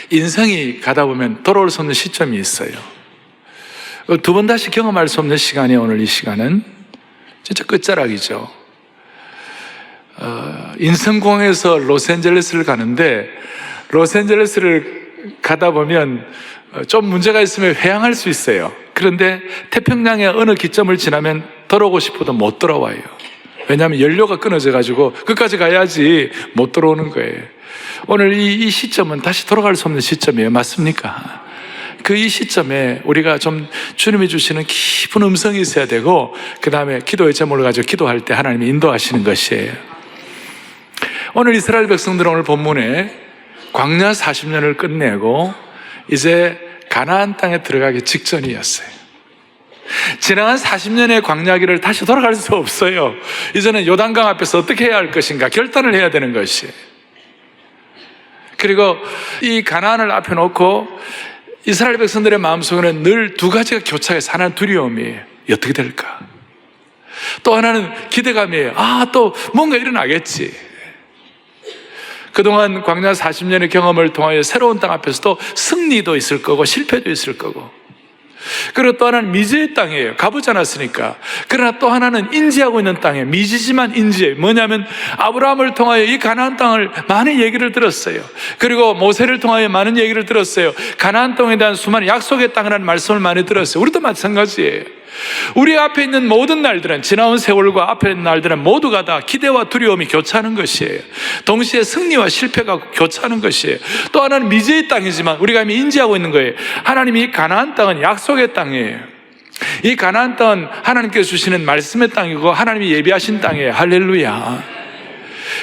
인생이 가다 보면 돌아올 수 없는 시점이 있어요. 두 번 다시 경험할 수 없는 시간이 오늘 이 시간은 진짜 끝자락이죠. 인천공항에서 로스앤젤레스를 가는데 로스앤젤레스를 가다 보면 좀 문제가 있으면 회항할 수 있어요. 그런데 태평양의 어느 기점을 지나면 돌아오고 싶어도 못 돌아와요. 왜냐하면 연료가 끊어져 가지고 끝까지 가야지 못 돌아오는 거예요. 오늘 이 시점은 다시 돌아갈 수 없는 시점이에요. 맞습니까? 이 시점에 우리가 좀 주님이 주시는 깊은 음성이 있어야 되고, 그 다음에 기도의 제목을 가지고 기도할 때 하나님이 인도하시는 것이에요. 오늘 이스라엘 백성들은 오늘 본문에 광야 40년을 끝내고 이제 가나안 땅에 들어가기 직전이었어요. 지나간 40년의 광야기를 다시 돌아갈 수 없어요. 이제는 요단강 앞에서 어떻게 해야 할 것인가 결단을 해야 되는 것이에요. 그리고 이 가나안을 앞에 놓고 이스라엘 백성들의 마음속에는 늘 두 가지가 교차해서, 하나는 두려움이에요. 어떻게 될까? 또 하나는 기대감이에요. 또 뭔가 일어나겠지. 그동안 광야 40년의 경험을 통하여 새로운 땅 앞에서도 승리도 있을 거고 실패도 있을 거고, 그리고 또 하나는 미지의 땅이에요. 가보지 않았으니까. 그러나 또 하나는 인지하고 있는 땅이에요. 미지지만 인지해요. 뭐냐면 아브라함을 통하여 이 가나안 땅을 많은 얘기를 들었어요. 그리고 모세를 통하여 많은 얘기를 들었어요. 가나안 땅에 대한 수많은 약속의 땅이라는 말씀을 많이 들었어요. 우리도 마찬가지예요. 우리 앞에 있는 모든 날들은, 지나온 세월과 앞에 있는 날들은 모두가 다 기대와 두려움이 교차하는 것이에요. 동시에 승리와 실패가 교차하는 것이에요. 또 하나는 미지의 땅이지만 우리가 이미 인지하고 있는 거예요. 하나님이 가나안 땅은 약속의 땅이에요. 이 가나안 땅은 하나님께서 주시는 말씀의 땅이고 하나님이 예비하신 땅이에요. 할렐루야.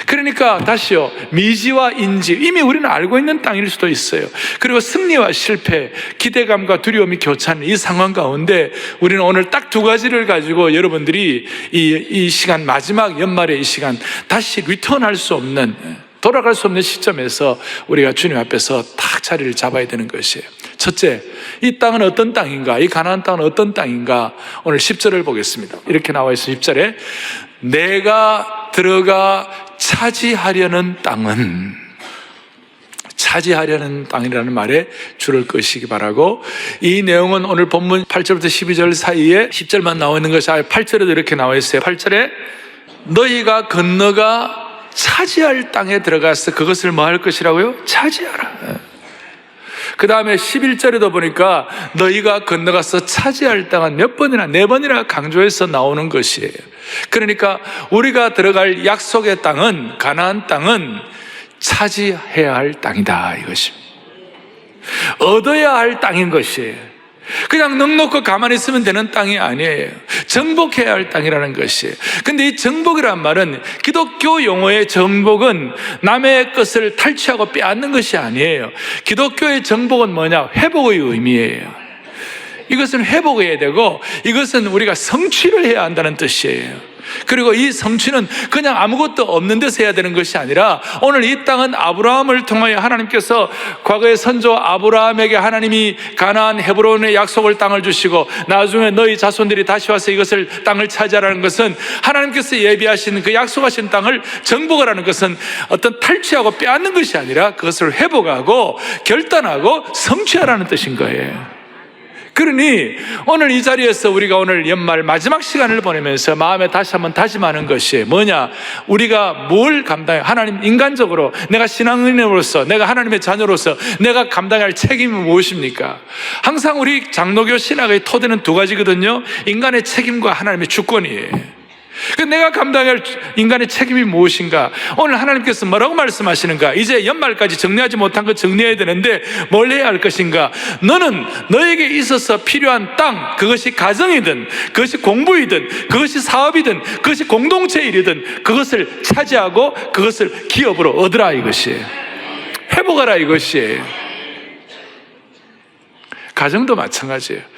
그러니까 다시요, 미지와 인지, 이미 우리는 알고 있는 땅일 수도 있어요. 그리고 승리와 실패, 기대감과 두려움이 교차하는 이 상황 가운데 우리는 오늘 딱 두 가지를 가지고 여러분들이 이 시간, 마지막 연말의 이 시간, 다시 리턴할 수 없는, 돌아갈 수 없는 시점에서 우리가 주님 앞에서 딱 자리를 잡아야 되는 것이에요. 첫째, 이 땅은 어떤 땅인가? 이 가나안 땅은 어떤 땅인가? 오늘 10절을 보겠습니다. 이렇게 나와 있어요. 10절에 내가 들어가 차지하려는 땅은, 차지하려는 땅이라는 말에 줄을 끄시기 바라고, 이 내용은 오늘 본문 8절부터 12절 사이에 10절만 나와 있는 것이 아니라 8절에도 이렇게 나와 있어요. 8절에 너희가 건너가 차지할 땅에 들어가서 그것을 뭐 할 것이라고요? 차지하라. 그 다음에 11절에도 보니까 너희가 건너가서 차지할 땅은 몇 번이나, 4번이나 강조해서 나오는 것이에요. 그러니까 우리가 들어갈 약속의 땅은, 가나안 땅은 차지해야 할 땅이다, 이것입니다. 얻어야 할 땅인 것이에요. 그냥 넉넉히 가만히 있으면 되는 땅이 아니에요. 정복해야 할 땅이라는 것이에요. 근데 이 정복이란 말은, 기독교 용어의 정복은 남의 것을 탈취하고 빼앗는 것이 아니에요. 기독교의 정복은 뭐냐? 회복의 의미예요. 이것은 회복해야 되고, 이것은 우리가 성취를 해야 한다는 뜻이에요. 그리고 이 성취는 그냥 아무것도 없는 데서 해야 되는 것이 아니라, 오늘 이 땅은 아브라함을 통하여 하나님께서 과거의 선조 아브라함에게 하나님이 가나안 헤브론의 약속을 땅을 주시고 나중에 너희 자손들이 다시 와서 이것을 땅을 차지하라는 것은, 하나님께서 예비하신 그 약속하신 땅을 정복하라는 것은 어떤 탈취하고 빼앗는 것이 아니라 그것을 회복하고 결단하고 성취하라는 뜻인 거예요. 그러니 오늘 이 자리에서 우리가 오늘 연말 마지막 시간을 보내면서 마음에 다시 한번 다짐하는 것이 뭐냐? 우리가 뭘 감당해? 하나님, 인간적으로 내가 신앙인으로서, 내가 하나님의 자녀로서 내가 감당할 책임이 무엇입니까? 항상 우리 장로교 신학의 토대는 두 가지거든요. 인간의 책임과 하나님의 주권이에요. 내가 감당할 인간의 책임이 무엇인가? 오늘 하나님께서 뭐라고 말씀하시는가? 이제 연말까지 정리하지 못한 것 정리해야 되는데 뭘 해야 할 것인가? 너는 너에게 있어서 필요한 땅, 그것이 가정이든 그것이 공부이든 그것이 사업이든 그것이 공동체 일이든 그것을 차지하고 그것을 기업으로 얻으라, 이것이에요. 회복하라, 이것이에요. 가정도 마찬가지예요.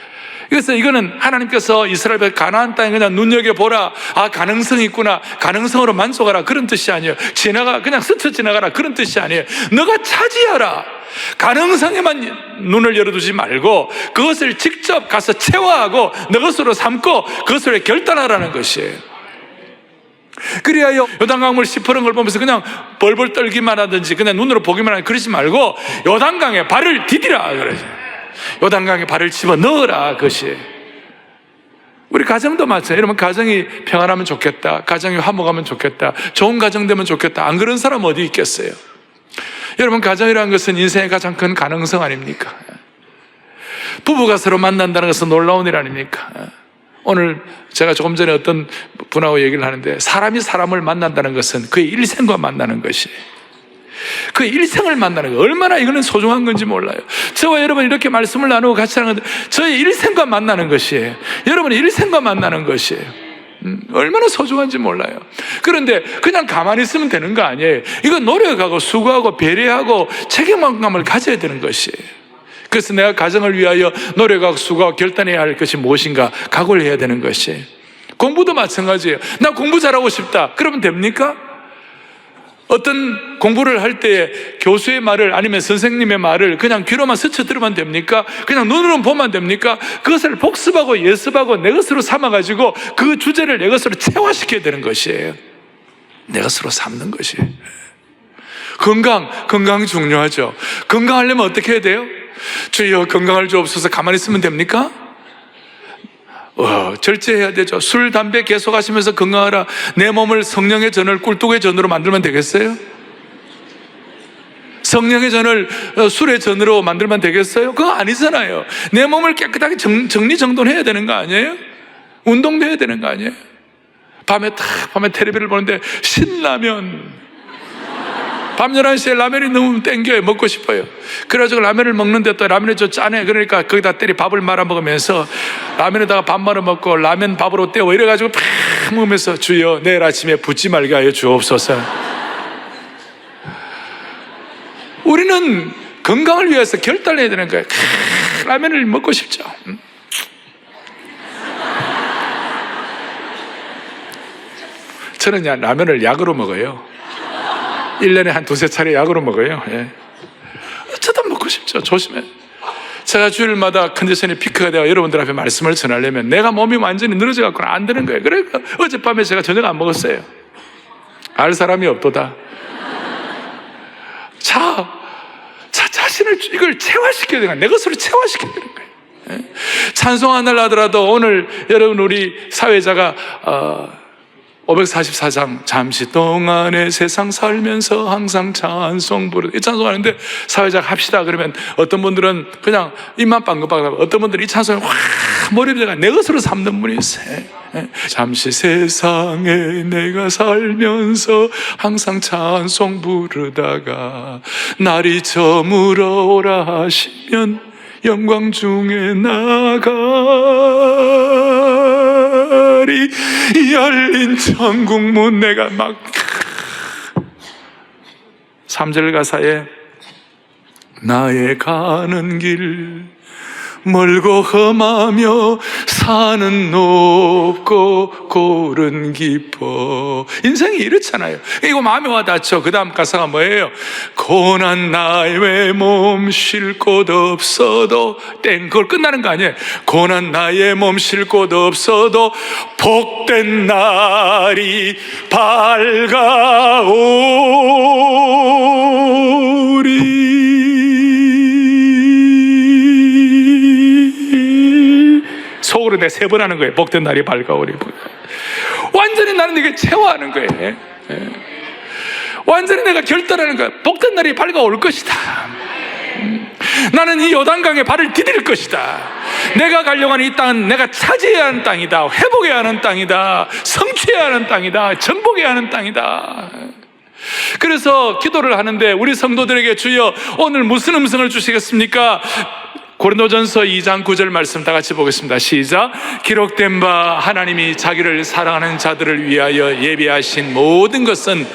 그래서 이거는 하나님께서 이스라엘 가나안 땅에 그냥 눈여겨보라, 가능성이 있구나, 가능성으로 만족하라, 그런 뜻이 아니에요. 그냥 스쳐 지나가라, 그런 뜻이 아니에요. 너가 차지하라. 가능성에만 눈을 열어두지 말고 그것을 직접 가서 체화하고 너 것으로 삼고 그것을 결단하라는 것이에요. 그리하여 요단강물 시퍼런 걸 보면서 그냥 벌벌 떨기만 하든지 그냥 눈으로 보기만 하든지 그러지 말고 요단강에 발을 디디라 그러죠. 요단강에 발을 집어넣어라. 그것이 우리 가정도 마찬가지예요. 여러분, 가정이 평안하면 좋겠다, 가정이 화목하면 좋겠다, 좋은 가정 되면 좋겠다, 안 그런 사람 어디 있겠어요? 여러분, 가정이라는 것은 인생의 가장 큰 가능성 아닙니까? 부부가 서로 만난다는 것은 놀라운 일 아닙니까? 오늘 제가 조금 전에 어떤 분하고 얘기를 하는데, 사람이 사람을 만난다는 것은 그의 일생과 만나는 것이, 그의 일생을 만나는 거, 얼마나 이거는 소중한 건지 몰라요. 저와 여러분 이렇게 말씀을 나누고 같이 하는 건데, 저의 일생과 만나는 것이에요. 여러분의 일생과 만나는 것이에요. 얼마나 소중한지 몰라요. 그런데 그냥 가만히 있으면 되는 거 아니에요. 이거 노력하고 수고하고 배려하고 책임감을 가져야 되는 것이에요. 그래서 내가 가정을 위하여 노력하고 수고하고 결단해야 할 것이 무엇인가 각오를 해야 되는 것이에요. 공부도 마찬가지예요. 나 공부 잘하고 싶다. 그러면 됩니까? 어떤 공부를 할 때 교수의 말을 아니면 선생님의 말을 그냥 귀로만 스쳐 들으면 됩니까? 그냥 눈으로만 보면 됩니까? 그것을 복습하고 예습하고 내 것으로 삼아가지고 그 주제를 내 것으로 체화시켜야 되는 것이에요. 내 것으로 삼는 것이에요. 건강 중요하죠. 건강하려면 어떻게 해야 돼요? 주여 건강을 주옵소서. 가만히 있으면 됩니까? 절제해야 되죠. 술, 담배 계속 하시면서 건강하라. 내 몸을 성령의 전을 꿀뚝의 전으로 만들면 되겠어요? 성령의 전을 술의 전으로 만들면 되겠어요? 그거 아니잖아요. 내 몸을 깨끗하게 정리정돈해야 되는 거 아니에요? 운동도 해야 되는 거 아니에요? 밤에 텔레비를 보는데 신라면, 밤 11시에 라면이 너무 땡겨요. 먹고 싶어요. 그래가지고 라면을 먹는데 또 라면이 좀 짜네. 그러니까 거기다 때리 밥을 말아 먹으면서 라면에다가 밥 말아 먹고 라면 밥으로 때워 이래가지고 팍 먹으면서 주여 내일 아침에 붓지 말게 하여 주옵소서. 우리는 건강을 위해서 결단해야 되는 거예요. 라면을 먹고 싶죠. 저는 라면을 약으로 먹어요. 1년에 한 두세 차례 약으로 먹어요. 예. 어쩌다 먹고 싶죠. 조심해. 제가 주일마다 컨디션이 피크가 되어 여러분들 앞에 말씀을 전하려면 내가 몸이 완전히 늘어져 갖고는 안 되는 거예요. 그러니까 어젯밤에 제가 저녁 안 먹었어요. 알 사람이 없도다. 자신을 이걸 체화시켜야 되는 거예요. 내 것으로 체화시켜야 되는 거예요. 예. 찬송하늘 하더라도 오늘 여러분 우리 사회자가 544장 잠시 동안의 세상 살면서 항상 찬송 부르다 이 찬송하는데 사회자가 합시다 그러면 어떤 분들은 그냥 입만 빵긋빵긋하고 어떤 분들은 이 찬송을 확 머리에다가 내 것으로 삼는 분이 있어요. 잠시 세상에 내가 살면서 항상 찬송 부르다가 날이 저물어 오라 하시면 영광 중에 나가리 열린 천국문 내가 막 3절 가사에 나의 가는 길 멀고 험하며 산은 높고 골은 깊어. 인생이 이렇잖아요. 이거 마음에 와닿죠. 그 다음 가사가 뭐예요? 고난 나의 왜 몸 쉴 곳 없어도 땡. 그걸 끝나는 거 아니에요. 고난 나의 몸 쉴 곳 없어도 복된 날이 밝아오리. 속으로 내가 3번 하는 거예요. 복된 날이 밝아오리. 완전히 나는 이게 체화하는 거예요. 완전히 내가 결단하는 거야. 복된 날이 밝아올 것이다. 나는 이 요단강에 발을 디딜 것이다. 내가 가려고 하는 이 땅은 내가 차지해야 하는 땅이다. 회복해야 하는 땅이다. 성취해야 하는 땅이다. 정복해야 하는 땅이다. 그래서 기도를 하는데 우리 성도들에게 주여 오늘 무슨 음성을 주시겠습니까? 고린도전서 2장 9절 말씀 다 같이 보겠습니다. 시작. 기록된 바 하나님이 자기를 사랑하는 자들을 위하여 예비하신 모든 것은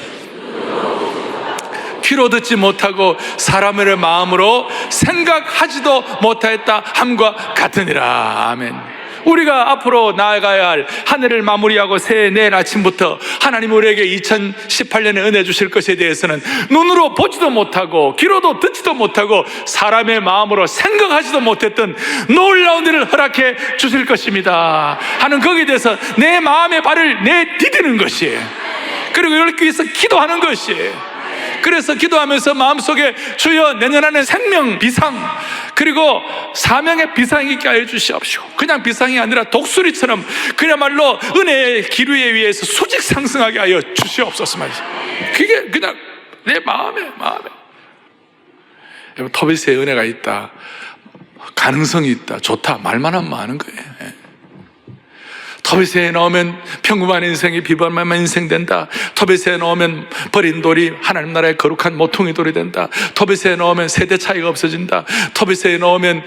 귀로 듣지 못하고 사람의 마음으로 생각하지도 못하였다 함과 같으니라. 아멘. 우리가 앞으로 나아가야 할 한 해를 마무리하고 새해 내일 아침부터 하나님 우리에게 2018년에 은혜 주실 것에 대해서는 눈으로 보지도 못하고 귀로도 듣지도 못하고 사람의 마음으로 생각하지도 못했던 놀라운 일을 허락해 주실 것입니다 하는 거기에 대해서 내 마음의 발을 내디디는 것이에요. 그리고 이렇게 위해서 기도하는 것이에요. 그래서 기도하면서 마음속에 주여 내년 안에 생명 비상 그리고 사명의 비상이 있게 하여 주시옵시고, 그냥 비상이 아니라 독수리처럼 그야말로 은혜의 기류에 의해서 수직 상승하게 하여 주시옵소서 말이죠. 그게 그냥 내 마음에 여러분, 토비스의 은혜가 있다, 가능성이 있다, 좋다 말만 하면 많은 거예요. 토비스에 넣으면 평범한 인생이 비범한 인생 된다. 토비스에 넣으면 버린 돌이 하나님 나라의 거룩한 모퉁이 돌이 된다. 토비스에 넣으면 세대 차이가 없어진다. 토비스에 넣으면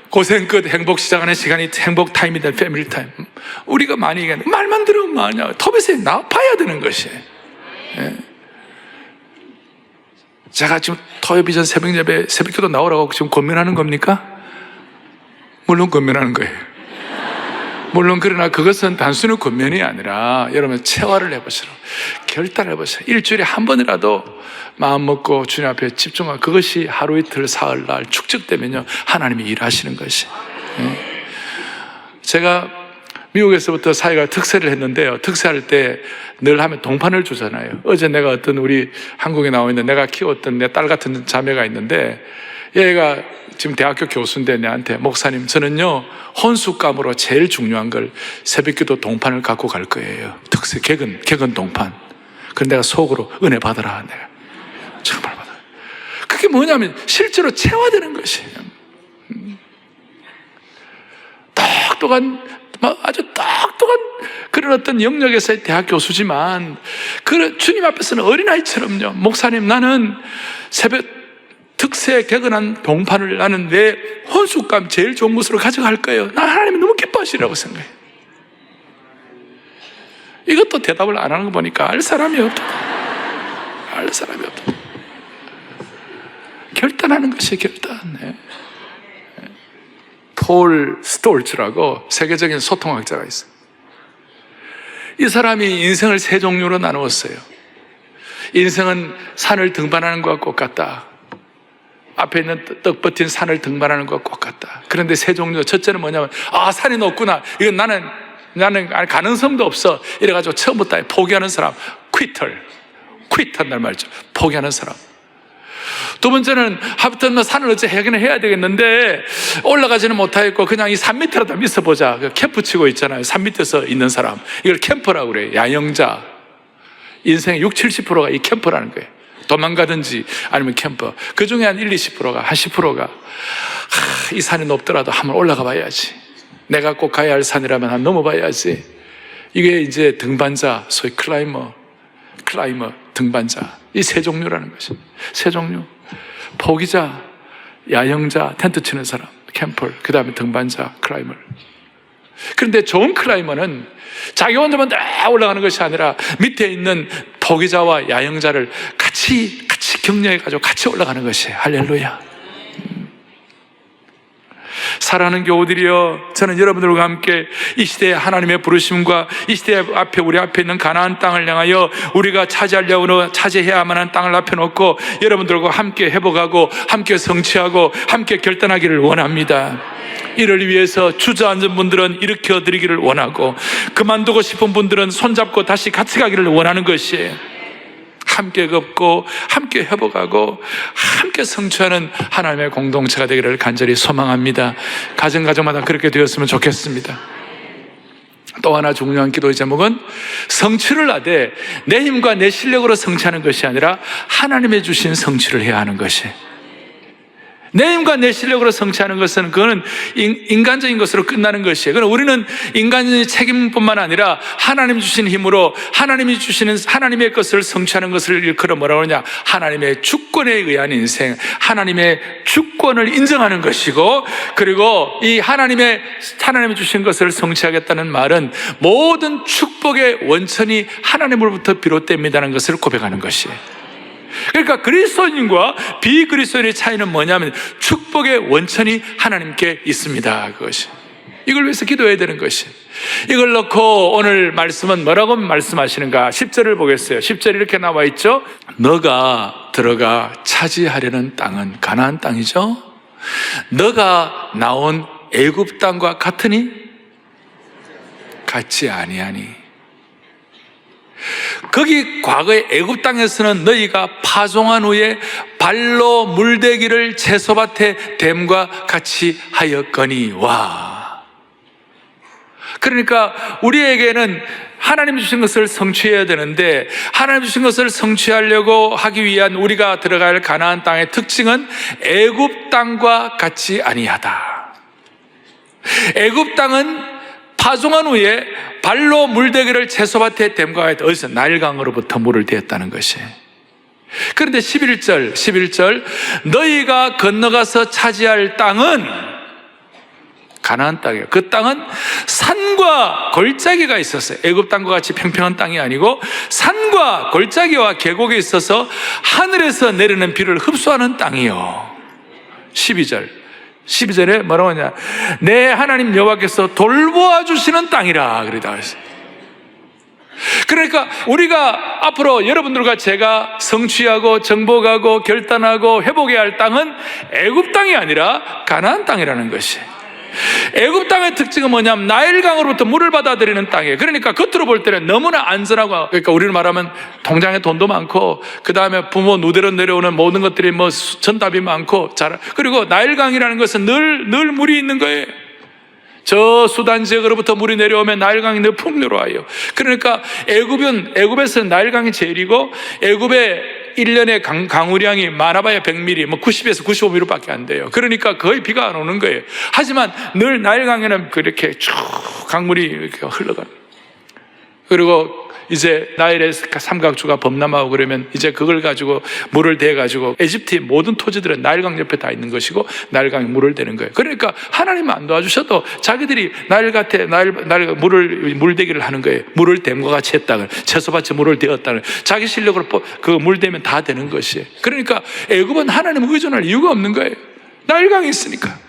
고생 끝 행복 시작하는 시간이 행복 타임이 된 패밀리 타임. 우리가 많이 얘기하는 말만 들으면 뭐하냐. 토비스에 나와봐야 되는 것이. 제가 지금 토요비전 새벽예배 새벽기도 나오라고 지금 고민하는 겁니까? 물론 고민하는 거예요. 물론 그러나 그것은 단순히 권면이 아니라 여러분 체화를 해보시라, 결단을 해보시라. 일주일에 한 번이라도 마음 먹고 주님 앞에 집중하고, 그것이 하루 이틀 사흘 날 축적되면요 하나님이 일하시는 것이. 제가 미국에서부터 사회가 특세를 했는데요, 특세할 때 늘 하면 동판을 주잖아요. 어제 내가 어떤 우리 한국에 나와 있는 내가 키웠던 내 딸 같은 자매가 있는데, 얘가 지금 대학교 교수인데 내한테 목사님 저는요 혼수감으로 제일 중요한 걸 새벽기도 동판을 갖고 갈 거예요. 특세 개근 동판. 그런데 내가 속으로 은혜 받아라. 내가 정말 받아. 그게 뭐냐면 실제로 체화되는 것이에요. 아주 똑똑한 그런 어떤 영역에서의 대학 교수지만 주님 앞에서는 어린아이처럼요, 목사님 나는 새벽 특세 개근한 동판을 나는 내 혼숙감 제일 좋은 곳으로 가져갈 거예요. 나 하나님이 너무 기뻐하시라고 생각해. 이것도 대답을 안 하는 거 보니까 알 사람이 없다. 결단하는 것이 결단. 폴 스톨츠라고 세계적인 소통학자가 있어요. 이 사람이 인생을 세 종류로 나누었어요. 인생은 산을 등반하는 것과 똑같다. 앞에 있는 떡 버틴 산을 등반하는 것과 똑같다. 그런데 세 종류, 첫째는 뭐냐면 산이 높구나, 이건 나는 가능성도 없어, 이래가지고 처음부터 포기하는 사람, 퀴트한단 말이죠. 포기하는 사람. 두 번째는 하여튼 산을 어째 해야 되겠는데 올라가지는 못하겠고 그냥 이 산 밑에라도 있어보자, 캠프 치고 있잖아요. 산 밑에서 있는 사람, 이걸 캠퍼라고 그래요. 야영자. 인생의 60-70%가 이 캠퍼라는 거예요. 도망가든지 아니면 캠퍼. 그 중에 한 1-20%가, 한 10%가 이 산이 높더라도 한번 올라가 봐야지, 내가 꼭 가야 할 산이라면 한번 넘어봐야지. 이게 이제 등반자, 소위 클라이머, 등반자. 이 세 종류라는 것이. 세 종류. 포기자, 야영자, 텐트 치는 사람, 캠퍼, 그 다음에 등반자, 클라이머. 그런데 좋은 클라이머는 자기 혼자만 다 올라가는 것이 아니라 밑에 있는 포기자와 야영자를 같이 격려해가지고 같이 올라가는 것이에요. 할렐루야. 사랑하는 교우들이여, 저는 여러분들과 함께 이 시대의 하나님의 부르심과 이 시대 앞에 우리 앞에 있는 가나안 땅을 향하여 우리가 차지해야만 하는 땅을 앞에 놓고 여러분들과 함께 회복하고 함께 성취하고 함께 결단하기를 원합니다. 이를 위해서 주저앉은 분들은 일으켜드리기를 원하고, 그만두고 싶은 분들은 손잡고 다시 같이 가기를 원하는 것이에요. 함께 걷고 함께 회복하고 함께 성취하는 하나님의 공동체가 되기를 간절히 소망합니다. 가정마다 그렇게 되었으면 좋겠습니다. 또 하나 중요한 기도의 제목은 성취를 하되 내 힘과 내 실력으로 성취하는 것이 아니라 하나님의 주신 성취를 해야 하는 것이에요. 내 힘과 내 실력으로 성취하는 것은 그거는 인간적인 것으로 끝나는 것이에요. 그러나 우리는 인간의 책임뿐만 아니라 하나님 주신 힘으로 하나님이 주시는 하나님의 것을 성취하는 것을 일컬어 뭐라고 하느냐, 하나님의 주권에 의한 인생, 하나님의 주권을 인정하는 것이고, 그리고 이 하나님이 주신 것을 성취하겠다는 말은 모든 축복의 원천이 하나님으로부터 비롯됩니다는 것을 고백하는 것이에요. 그러니까 그리스도인과 비그리스도인의 차이는 뭐냐면 축복의 원천이 하나님께 있습니다. 그것이. 이걸 위해서 기도해야 되는 것이. 이걸 놓고 오늘 말씀은 뭐라고 말씀하시는가? 10절을 보겠어요. 10절이 이렇게 나와 있죠. 너가 들어가 차지하려는 땅은 가나안 땅이죠. 너가 나온 애굽 땅과 같으니 같지 아니하니. 거기 과거의 애굽 땅에서는 너희가 파송한 후에 발로 물대기를 채소밭에 댐과 같이 하였거니. 와. 그러니까 우리에게는 하나님 주신 것을 성취해야 되는데, 하나님 주신 것을 성취하려고 하기 위한 우리가 들어갈 가나안 땅의 특징은 애굽 땅과 같이 아니하다. 애굽 땅은 파송한 후에 발로 물대기를 채소밭에 댐과 같이, 어디서? 나일강으로부터 물을 대었다는 것이. 그런데 11절 너희가 건너가서 차지할 땅은 가나안 땅이에요. 그 땅은 산과 골짜기가 있었어요. 애굽 땅과 같이 평평한 땅이 아니고 산과 골짜기와 계곡이 있어서 하늘에서 내리는 비를 흡수하는 땅이요. 12절에 뭐라고 하냐? 내 하나님 여호와께서 돌보아 주시는 땅이라 그러다 했어요. 그러니까 우리가 앞으로 여러분들과 제가 성취하고 정복하고 결단하고 회복해야 할 땅은 애굽 땅이 아니라 가나안 땅이라는 것이. 애굽 땅의 특징은 뭐냐면 나일강으로부터 물을 받아들이는 땅이에요. 그러니까 겉으로 볼 때는 너무나 안전하고, 그러니까 우리를 말하면 통장에 돈도 많고, 그 다음에 부모 누대로 내려오는 모든 것들이 뭐 전답이 많고, 그리고 나일강이라는 것은 늘 물이 있는 거예요. 저 수단 지역으로부터 물이 내려오면 나일강이 늘 풍요로워요. 그러니까 애굽에서는 나일강이 제일이고, 애굽의 1년에 강우량이 많아봐야 100mm, 뭐 90에서 95mm 밖에 안 돼요. 그러니까 거의 비가 안 오는 거예요. 하지만 늘 나일강에는 그렇게 쭉 강물이 이렇게 흘러갑니다. 그리고 이제 나일의 삼각주가 범람하고 그러면 이제 그걸 가지고 물을 대가지고 에집트의 모든 토지들은 나일강 옆에 다 있는 것이고 나일강에 물을 대는 거예요. 그러니까 하나님은 안 도와주셔도 자기들이 물대기를 하는 거예요. 물을 댐과 같이 했다는, 채소밭에 물을 대었다는, 자기 실력으로 그 물 대면 다 되는 것이에요. 그러니까 애굽은 하나님을 의존할 이유가 없는 거예요. 나일강이 있으니까.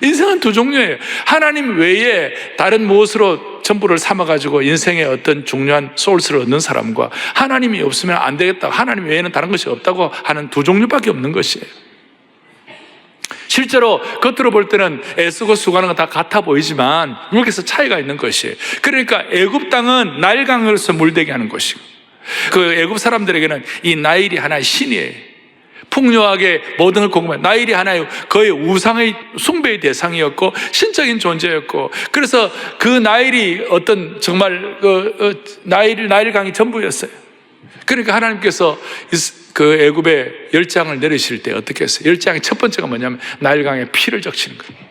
인생은 두 종류예요. 하나님 외에 다른 무엇으로 전부를 삼아가지고 인생의 어떤 중요한 소울스를 얻는 사람과, 하나님이 없으면 안 되겠다, 하나님 외에는 다른 것이 없다고 하는 두 종류밖에 없는 것이에요. 실제로 겉으로 볼 때는 애쓰고 수고하는 건 다 같아 보이지만 여기서 차이가 있는 것이에요. 그러니까 애굽 땅은 나일강으로서 물대게 하는 것이고, 그 애굽 사람들에게는 이 나일이 하나의 신이에요. 풍요하게 모든 걸 공급한 나일이 하나의 거의 우상의 숭배의 대상이었고 신적인 존재였고, 그래서 그 나일이 어떤 정말 나일강이 전부였어요. 그러니까 하나님께서 그 애굽에 열장을 내리실 때 어떻게 했어요? 열장의 첫 번째가 뭐냐면 나일강에 피를 적시는 거예요.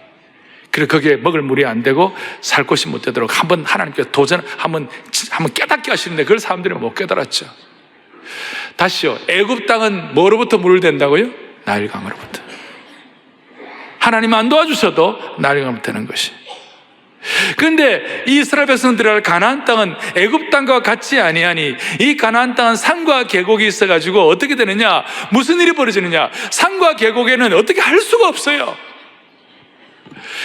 그리고 거기에 먹을 물이 안 되고 살 곳이 못 되도록 한번 하나님께서 한번 깨닫게 하시는데 그걸 사람들이 못 깨달았죠. 다시요. 애굽 땅은 뭐로부터 물을 댄다고요? 나일강으로부터. 하나님 안 도와주셔도 나일강으로부터 되는 것이. 그런데 이스라엘 백성들이 갈 가나안 땅은 애굽 땅과 같이 아니하니, 이 가나안 땅은 산과 계곡이 있어가지고 어떻게 되느냐? 무슨 일이 벌어지느냐? 산과 계곡에는 어떻게 할 수가 없어요.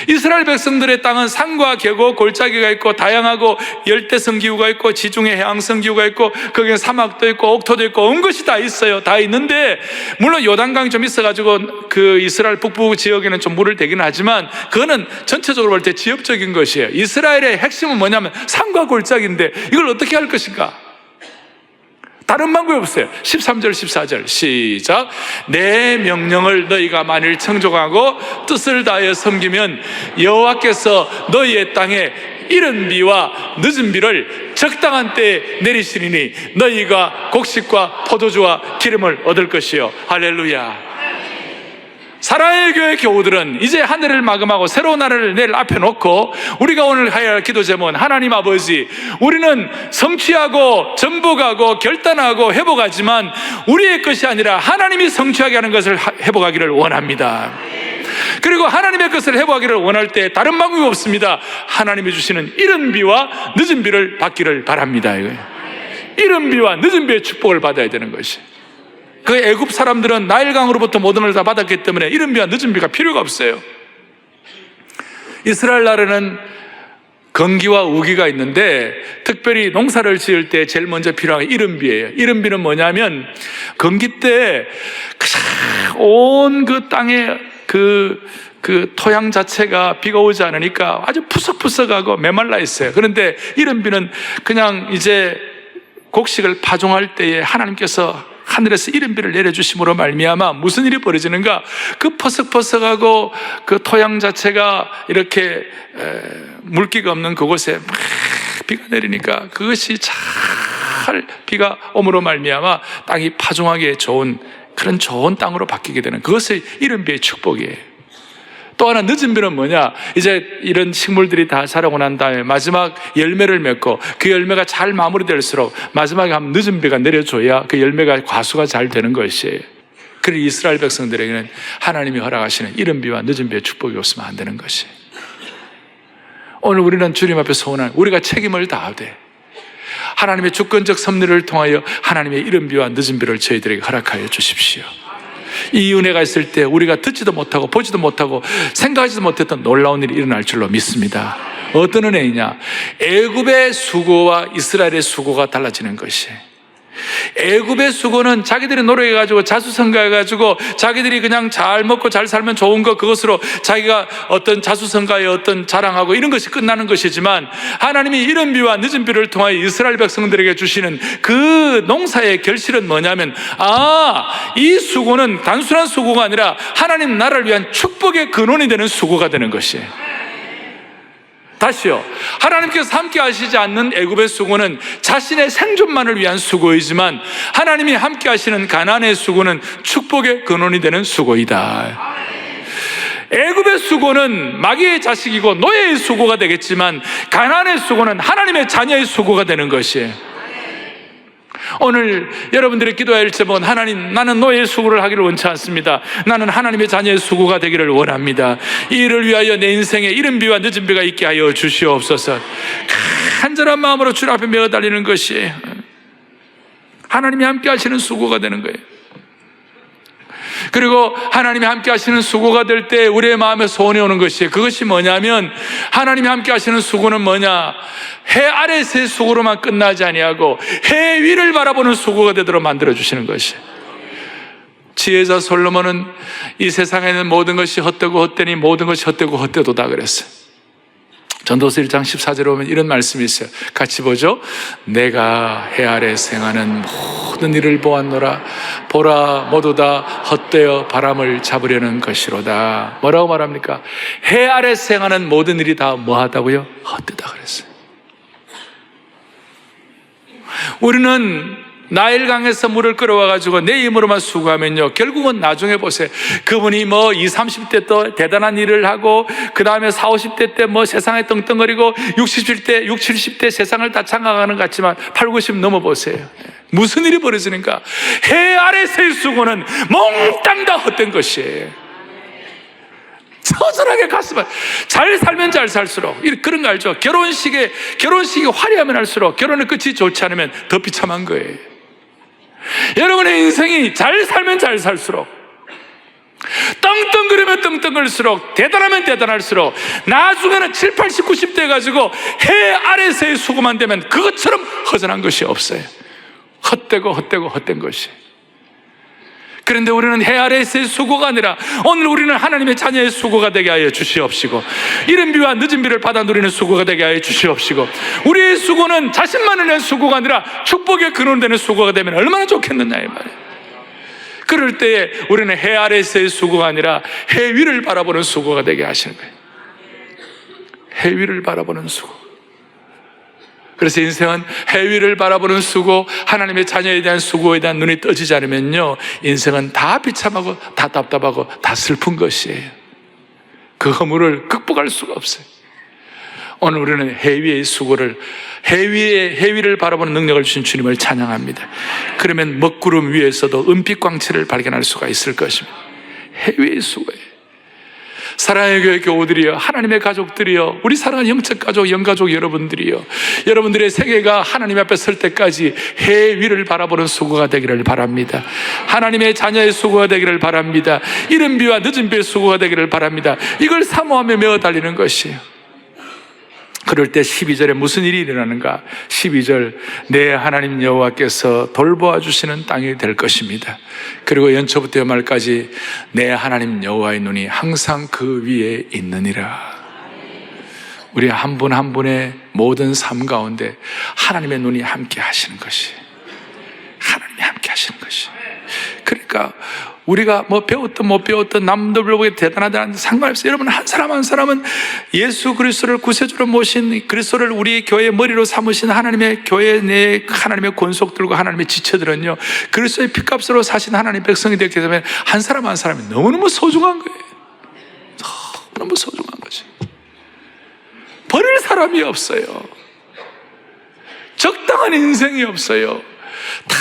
이스라엘 백성들의 땅은 산과 계곡, 골짜기가 있고 다양하고 열대성 기후가 있고 지중해 해양성 기후가 있고 거기에 사막도 있고 옥토도 있고 온 것이 다 있어요. 다 있는데 물론 요단강이 좀 있어가지고 그 이스라엘 북부 지역에는 좀 물을 대긴 하지만 그거는 전체적으로 볼 때 지역적인 것이에요. 이스라엘의 핵심은 뭐냐면 산과 골짜기인데 이걸 어떻게 할 것인가? 다른 방법이 없어요. 13절 14절 시작. 내 명령을 너희가 만일 청종하고 뜻을 다하여 섬기면 여호와께서 너희의 땅에 이른 비와 늦은 비를 적당한 때에 내리시리니 너희가 곡식과 포도주와 기름을 얻을 것이요. 할렐루야. 사랑의 교회 교우들은 이제 한 해를 마감하고 새로운 하늘을 내일 앞에 놓고 우리가 오늘 해야 할 기도 제목은 하나님 아버지, 우리는 성취하고 전복하고 결단하고 회복하지만 우리의 것이 아니라 하나님이 성취하게 하는 것을 회복하기를 원합니다. 그리고 하나님의 것을 회복하기를 원할 때 다른 방법이 없습니다. 하나님이 주시는 이른 비와 늦은 비를 받기를 바랍니다. 이른 비와 늦은 비의 축복을 받아야 되는 것이. 그 애굽 사람들은 나일강으로부터 모든 걸 다 받았기 때문에 이른 비와 늦은 비가 필요가 없어요. 이스라엘 나라는 건기와 우기가 있는데 특별히 농사를 지을 때 제일 먼저 필요한 게 이른 비예요. 이른 비는 뭐냐면 건기 때 온 그 땅에 그 토양 자체가 비가 오지 않으니까 아주 푸석푸석하고 메말라 있어요. 그런데 이른 비는 그냥 이제 곡식을 파종할 때에 하나님께서 하늘에서 이른비를 내려주심으로 말미암아 무슨 일이 벌어지는가? 그 퍼석퍼석하고 그 토양 자체가 이렇게 물기가 없는 그곳에 막 비가 내리니까 그것이 잘 비가 옴으로 말미암아 땅이 파종하기에 좋은 그런 좋은 땅으로 바뀌게 되는 그것이 이른비의 축복이에요. 또 하나 늦은 비는 뭐냐? 이제 이런 식물들이 다 자라고 난 다음에 마지막 열매를 맺고 그 열매가 잘 마무리될수록 마지막에 한 늦은 비가 내려줘야 그 열매가 과수가 잘 되는 것이에요. 그리고 이스라엘 백성들에게는 하나님이 허락하시는 이른 비와 늦은 비의 축복이 없으면 안 되는 것이에요. 오늘 우리는 주님 앞에 소원한 우리가 책임을 다하되 하나님의 주권적 섭리를 통하여 하나님의 이른 비와 늦은 비를 저희들에게 허락하여 주십시오. 이 은혜가 있을 때 우리가 듣지도 못하고 보지도 못하고 생각하지도 못했던 놀라운 일이 일어날 줄로 믿습니다. 어떤 은혜이냐? 애굽의 수고와 이스라엘의 수고가 달라지는 것이에요. 애굽의 수고는 자기들이 노력해가지고 자수성가해가지고 자기들이 그냥 잘 먹고 잘 살면 좋은 것 그것으로 자기가 어떤 자수성가의 어떤 자랑하고 이런 것이 끝나는 것이지만 하나님이 이른 비와 늦은 비를 통하여 이스라엘 백성들에게 주시는 그 농사의 결실은 뭐냐면 이 수고는 단순한 수고가 아니라 하나님 나라를 위한 축복의 근원이 되는 수고가 되는 것이에요. 다시요. 하나님께서 함께 하시지 않는 애굽의 수고는 자신의 생존만을 위한 수고이지만 하나님이 함께 하시는 가나안의 수고는 축복의 근원이 되는 수고이다. 애굽의 수고는 마귀의 자식이고 노예의 수고가 되겠지만 가나안의 수고는 하나님의 자녀의 수고가 되는 것이에요. 오늘 여러분들의 기도할 제목은 하나님 나는 노예의 수고를 하기를 원치 않습니다. 나는 하나님의 자녀의 수고가 되기를 원합니다. 이 일을 위하여 내 인생에 이른 비와 늦은 비가 있게 하여 주시옵소서. 간절한 마음으로 주님 앞에 매어달리는 것이 하나님이 함께 하시는 수고가 되는 거예요. 그리고 하나님이 함께 하시는 수고가 될 때 우리의 마음에 소원이 오는 것이 그것이 뭐냐면 하나님이 함께 하시는 수고는 뭐냐? 해 아래서의 수고로만 끝나지 아니하고 해 위를 바라보는 수고가 되도록 만들어주시는 것이. 지혜자 솔로몬은 이 세상에 있는 모든 것이 헛되고 헛되니 모든 것이 헛되고 헛되도다 그랬어요. 전도서 1장 14절에 보면 이런 말씀이 있어요. 같이 보죠. 내가 해 아래 행하는 모든 일을 보았노라. 보라 모두 다 헛되어 바람을 잡으려는 것이로다. 뭐라고 말합니까? 해 아래 행하는 모든 일이 다 뭐하다고요? 헛되다 그랬어요. 우리는 나일강에서 물을 끌어와가지고 내 힘으로만 수고하면요 결국은 나중에 보세요. 그분이 20, 30대 또 대단한 일을 하고 그 다음에 40, 50대 때 세상에 떵떵거리고 60, 70대 세상을 다 장악하는 것 같지만 80, 90 넘어보세요. 무슨 일이 벌어지는가? 해 아래서의 수고는 몽땅 다 헛된 것이에요. 처절하게 가슴을 잘 살면 잘 살수록 그런 거 알죠? 결혼식이 화려하면 할수록 결혼의 끝이 좋지 않으면 더 비참한 거예요. 여러분의 인생이 잘 살면 잘 살수록 떵떵거리면 떵떵거릴수록 대단하면 대단할수록 나중에는 7, 80, 90대 가지고 해 아래서의 수고만 되면 그것처럼 허전한 것이 없어요. 헛되고 헛된 것이. 그런데 우리는 해 아래에서의 수고가 아니라 오늘 우리는 하나님의 자녀의 수고가 되게 하여 주시옵시고 이른 비와 늦은 비를 받아 누리는 수고가 되게 하여 주시옵시고 우리의 수고는 자신만을 위한 수고가 아니라 축복의 근원되는 수고가 되면 얼마나 좋겠느냐 이 말이에요. 그럴 때에 우리는 해 아래에서의 수고가 아니라 해 위를 바라보는 수고가 되게 하시는 거예요. 해 위를 바라보는 수고. 그래서 인생은 해 위를 바라보는 수고, 하나님의 자녀에 대한 수고에 대한 눈이 떠지지 않으면요 인생은 다 비참하고 다 답답하고 다 슬픈 것이에요. 그 허물을 극복할 수가 없어요. 오늘 우리는 해 위의 수고를 해 위를 바라보는 능력을 주신 주님을 찬양합니다. 그러면 먹구름 위에서도 은빛 광채를 발견할 수가 있을 것입니다. 해 위의 수고예요. 사랑의 교회 교우들이여, 하나님의 가족들이여, 우리 사랑하는 영적 가족, 영가족 여러분들이여, 여러분들의 세계가 하나님 앞에 설 때까지 해 위를 바라보는 수고가 되기를 바랍니다. 하나님의 자녀의 수고가 되기를 바랍니다. 이른 비와 늦은 비의 수고가 되기를 바랍니다. 이걸 사모하며 메어 달리는 것이에요. 그럴 때 12절에 무슨 일이 일어나는가? 12절, 내 하나님 여호와께서 돌보아 주시는 땅이 될 것입니다. 그리고 연초부터 연말까지 내 하나님 여호와의 눈이 항상 그 위에 있느니라. 우리 한 분 한 분의 모든 삶 가운데 하나님의 눈이 함께 하시는 것이, 하나님이 함께 하시는 것이. 그러니까 우리가 뭐 배웠든 못 배웠든 남들 보기에 대단하다는 상관없어요. 여러분, 한 사람 한 사람은 예수 그리스도를 구세주로 모신, 그리스도를 우리 교회의 머리로 삼으신 하나님의 교회 내 하나님의 권속들과 하나님의 지체들은요, 그리스도의 피값으로 사신 하나님의 백성이 되기 때문에 한 사람 한 사람이 너무너무 소중한 거예요. 너무 소중한 거지. 버릴 사람이 없어요. 적당한 인생이 없어요. 다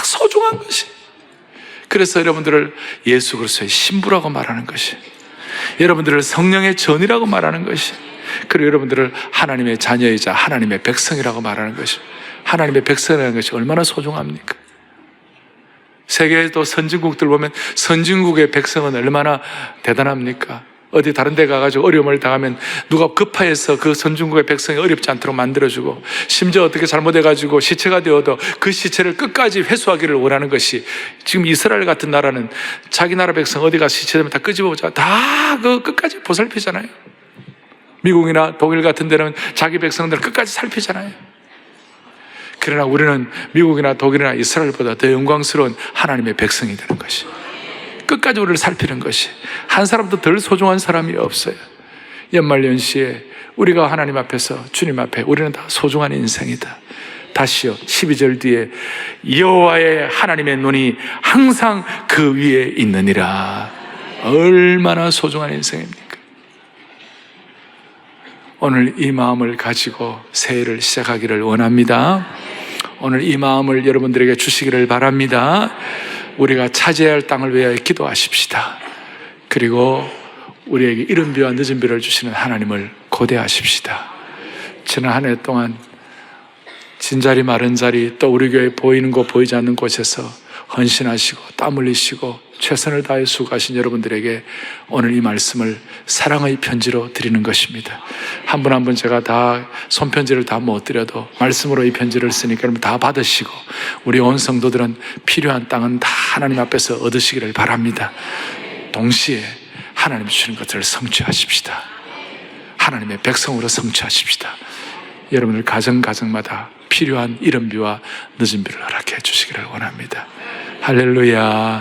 소중한 것이. 그래서 여러분들을 예수 그리스도의 신부라고 말하는 것이, 여러분들을 성령의 전이라고 말하는 것이, 그리고 여러분들을 하나님의 자녀이자 하나님의 백성이라고 말하는 것이, 하나님의 백성이라는 것이 얼마나 소중합니까? 세계에도 선진국들 보면 선진국의 백성은 얼마나 대단합니까? 어디 다른 데 가가지고 어려움을 당하면 누가 급파해서 그 선진국의 백성이 어렵지 않도록 만들어주고, 심지어 어떻게 잘못해가지고 시체가 되어도 그 시체를 끝까지 회수하기를 원하는 것이, 지금 이스라엘 같은 나라는 자기 나라 백성 어디가 시체되면 다 끄집어보자, 다 그 끝까지 보살피잖아요. 미국이나 독일 같은 데는 자기 백성들을 끝까지 살피잖아요. 그러나 우리는 미국이나 독일이나 이스라엘보다 더 영광스러운 하나님의 백성이 되는 것이, 끝까지 우리를 살피는 것이, 한 사람도 덜 소중한 사람이 없어요. 연말연시에 우리가 하나님 앞에서, 주님 앞에 우리는 다 소중한 인생이다. 다시요, 12절 뒤에 여호와의 하나님의 눈이 항상 그 위에 있느니라. 얼마나 소중한 인생입니까? 오늘 이 마음을 가지고 새해를 시작하기를 원합니다. 오늘 이 마음을 여러분들에게 주시기를 바랍니다. 우리가 차지해야 할 땅을 위하여 기도하십시다. 그리고 우리에게 이른 비와 늦은 비를 주시는 하나님을 고대하십시다. 지난 한 해 동안 진자리 마른 자리, 또 우리 교회 보이는 곳 보이지 않는 곳에서 헌신하시고 땀 흘리시고 최선을 다해 수고하신 여러분들에게 오늘 이 말씀을 사랑의 편지로 드리는 것입니다. 한 분 한 분 제가 다 손편지를 다 못 드려도 말씀으로 이 편지를 쓰니까 여러분 다 받으시고, 우리 온 성도들은 필요한 땅은 다 하나님 앞에서 얻으시기를 바랍니다. 동시에 하나님 주시는 것들을 성취하십시다. 하나님의 백성으로 성취하십시다. 여러분들 가정마다 필요한 이른 비와 늦은 비를 허락해 주시기를 원합니다. 할렐루야.